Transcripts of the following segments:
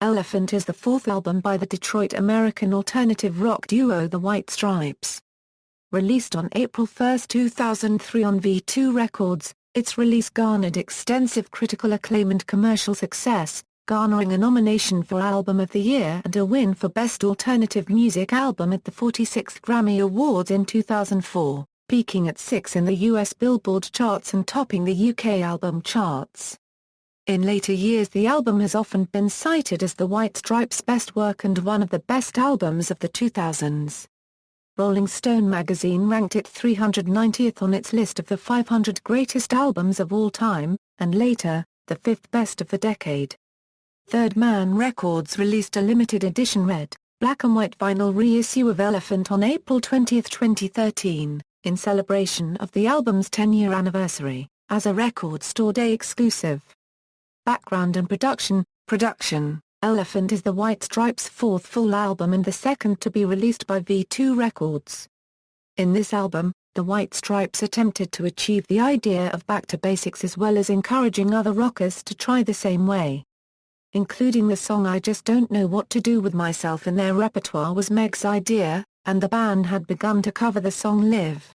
Elephant is the fourth album by the Detroit-American alternative rock duo The White Stripes. Released on April 1, 2003 on V2 Records, its release garnered extensive critical acclaim and commercial success, garnering a nomination for Album of the Year and a win for Best Alternative Music Album at the 46th Grammy Awards in 2004, peaking at 6 in the US Billboard charts and topping the UK album charts. In later years the album has often been cited as the White Stripes' best work and one of the best albums of the 2000s. Rolling Stone magazine ranked it 390th on its list of the 500 greatest albums of all time, and later, the fifth best of the decade. Third Man Records released a limited edition red, black and white vinyl reissue of Elephant on April 20, 2013, in celebration of the album's 10-year anniversary, as a Record Store Day exclusive. Background and production. Elephant is the White Stripes' fourth full album and the second to be released by V2 Records. In this album, the White Stripes attempted to achieve the idea of back to basics as well as encouraging other rockers to try the same way. Including the song I Just Don't Know What to Do with Myself in their repertoire was Meg's idea, and the band had begun to cover the song live.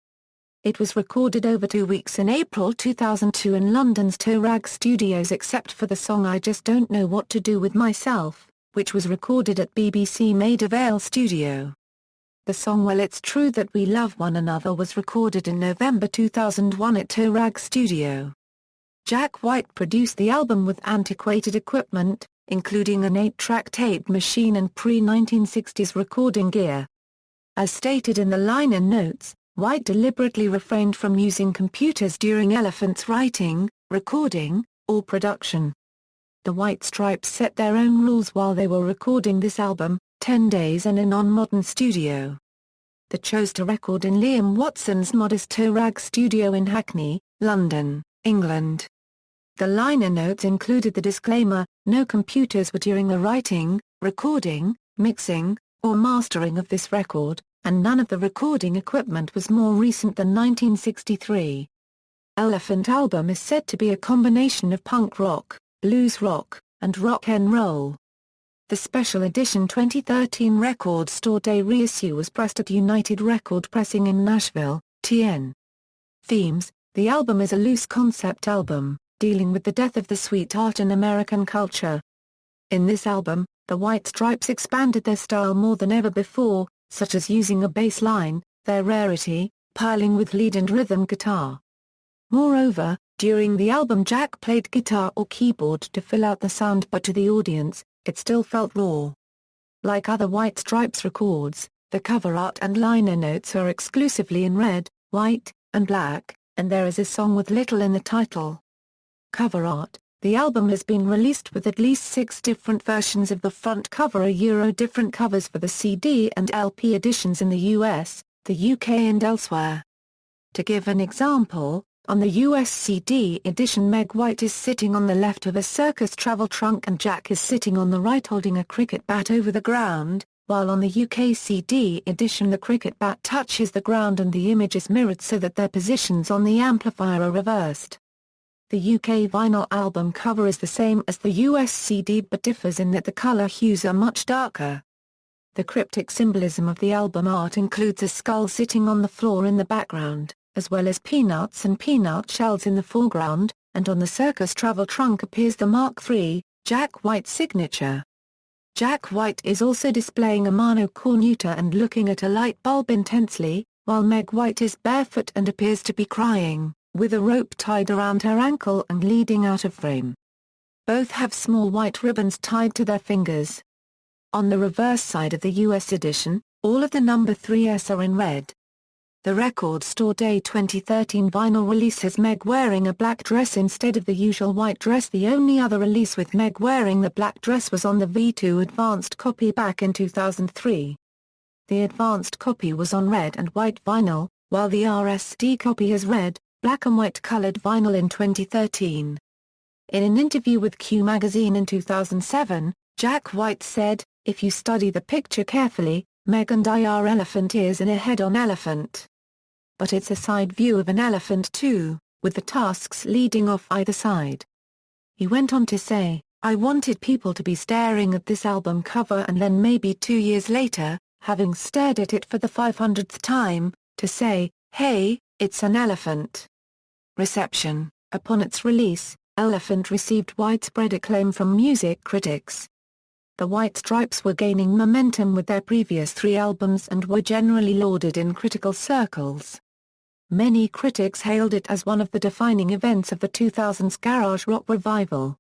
It was recorded over 2 weeks in April 2002 in London's Toe Rag Studios except for the song I Just Don't Know What to Do with Myself, which was recorded at BBC Maida Vale Studio. The song Well It's True That We Love One Another was recorded in November 2001 at Toe Rag Studio. Jack White produced the album with antiquated equipment, including an 8-track tape machine and pre-1960s recording gear. As stated in the liner notes, White deliberately refrained from using computers during Elephant's writing, recording, or production. The White Stripes set their own rules while they were recording this album, 10 days in a non-modern studio. They chose to record in Liam Watson's modest Toe Rag studio in Hackney, London, England. The liner notes included the disclaimer, no computers were during the writing, recording, mixing, or mastering of this record, and none of the recording equipment was more recent than 1963. Elephant album is said to be a combination of punk rock, blues rock, and rock and roll. The special edition 2013 Record Store Day reissue was pressed at United Record Pressing in Nashville, TN. Themes. The album is a loose concept album, dealing with the death of the sweetheart in American culture. In this album, the White Stripes expanded their style more than ever before, such as using a bass line, their rarity, piling with lead and rhythm guitar. Moreover, during the album Jack played guitar or keyboard to fill out the sound but to the audience, it still felt raw. Like other White Stripes records, the cover art and liner notes are exclusively in red, white, and black, and there is a song with little in the title. Cover art. The album has been released with at least 6 different versions of the front cover, different covers for the CD and LP editions in the US, the UK and elsewhere. To give an example, on the US CD edition Meg White is sitting on the left of a circus travel trunk and Jack is sitting on the right holding a cricket bat over the ground, while on the UK CD edition the cricket bat touches the ground and the image is mirrored so that their positions on the amplifier are reversed. The UK vinyl album cover is the same as the US CD but differs in that the color hues are much darker. The cryptic symbolism of the album art includes a skull sitting on the floor in the background, as well as peanuts and peanut shells in the foreground, and on the circus travel trunk appears the Mark III, Jack White signature. Jack White is also displaying a monocore neuter and looking at a light bulb intensely, while Meg White is barefoot and appears to be crying, with a rope tied around her ankle and leading out of frame. Both have small white ribbons tied to their fingers. On the reverse side of the US edition, all of the number 3s are in red. The Record Store Day 2013 vinyl release has Meg wearing a black dress instead of the usual white dress. The only other release with Meg wearing the black dress was on the V2 advanced copy back in 2003. The advanced copy was on red and white vinyl, while the RSD copy has red, black and white colored vinyl in 2013. In an interview with Q magazine in 2007, Jack White said, "If you study the picture carefully, Meg and I are elephant ears in a head-on elephant. But it's a side view of an elephant too, with the tusks leading off either side." He went on to say, I wanted people to be staring at this album cover and then maybe 2 years later, having stared at it for the 500th time, to say, hey, it's an elephant. Reception. Upon its release, Elephant received widespread acclaim from music critics. The White Stripes were gaining momentum with their previous 3 albums and were generally lauded in critical circles. Many critics hailed it as one of the defining events of the 2000s garage rock revival.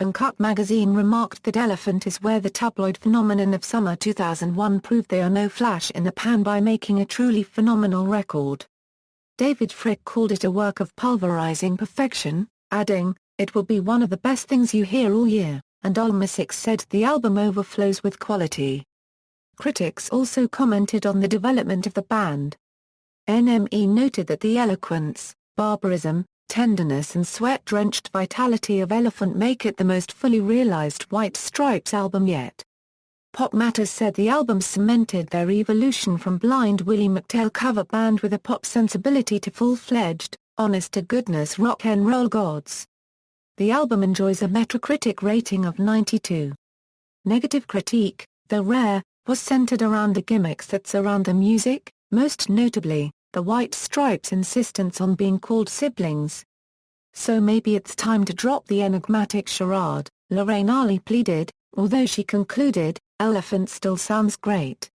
Uncut magazine remarked that Elephant is where the tabloid phenomenon of summer 2001 proved they are no flash in the pan by making a truly phenomenal record. David Fricke called it a work of pulverizing perfection, adding, "It will be one of the best things you hear all year," and Olmasic said the album overflows with quality. Critics also commented on the development of the band. NME noted that the eloquence, barbarism, tenderness and sweat-drenched vitality of Elephant make it the most fully realized White Stripes album yet. Pop Matters said the album cemented their evolution from Blind Willie McTell cover band with a pop sensibility to full-fledged, honest-to-goodness rock and roll gods. The album enjoys a Metacritic rating of 92. Negative critique, though rare, was centered around the gimmicks that surround the music, most notably, the White Stripes' insistence on being called siblings. "So maybe it's time to drop the enigmatic charade," Lorraine Ali pleaded, although she concluded, "Elephant still sounds great."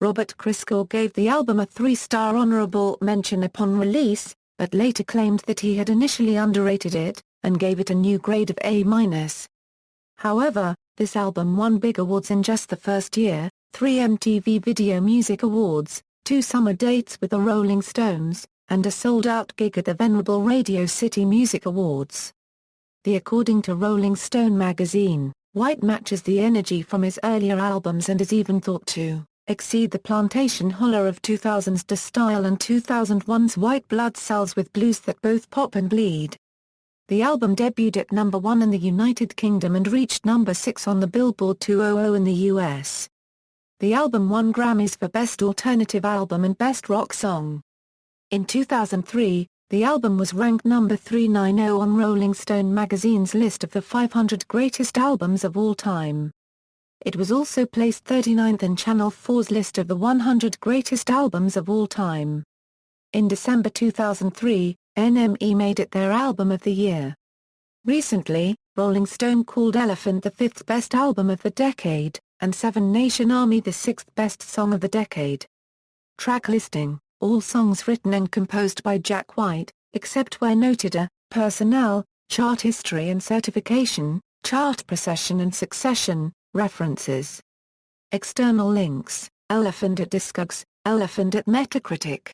Robert Christgau gave the album a 3-star honorable mention upon release, but later claimed that he had initially underrated it, and gave it a new grade of A-. However, this album won big awards in just the first year: 3 MTV Video Music Awards, 2 summer dates with the Rolling Stones, and a sold-out gig at the venerable Radio City Music Awards. According to Rolling Stone magazine, White matches the energy from his earlier albums and is even thought to exceed the Plantation Holler of 2000's Da Style and 2001's White Blood Cells with blues that both pop and bleed. The album debuted at number 1 in the United Kingdom and reached number 6 on the Billboard 200 in the US. The album won Grammys for Best Alternative Album and Best Rock Song. In 2003, the album was ranked number 390 on Rolling Stone magazine's list of the 500 greatest albums of all time. It was also placed 39th in Channel 4's list of the 100 greatest albums of all time. In December 2003, NME made it their album of the year. Recently, Rolling Stone called Elephant the 5th best album of the decade, and Seven Nation Army the 6th best song of the decade. Track listing: all songs written and composed by Jack White, except where noted. Personnel, chart history and certification, chart precession and succession, references. External links: Elephant at Discogs, Elephant at Metacritic.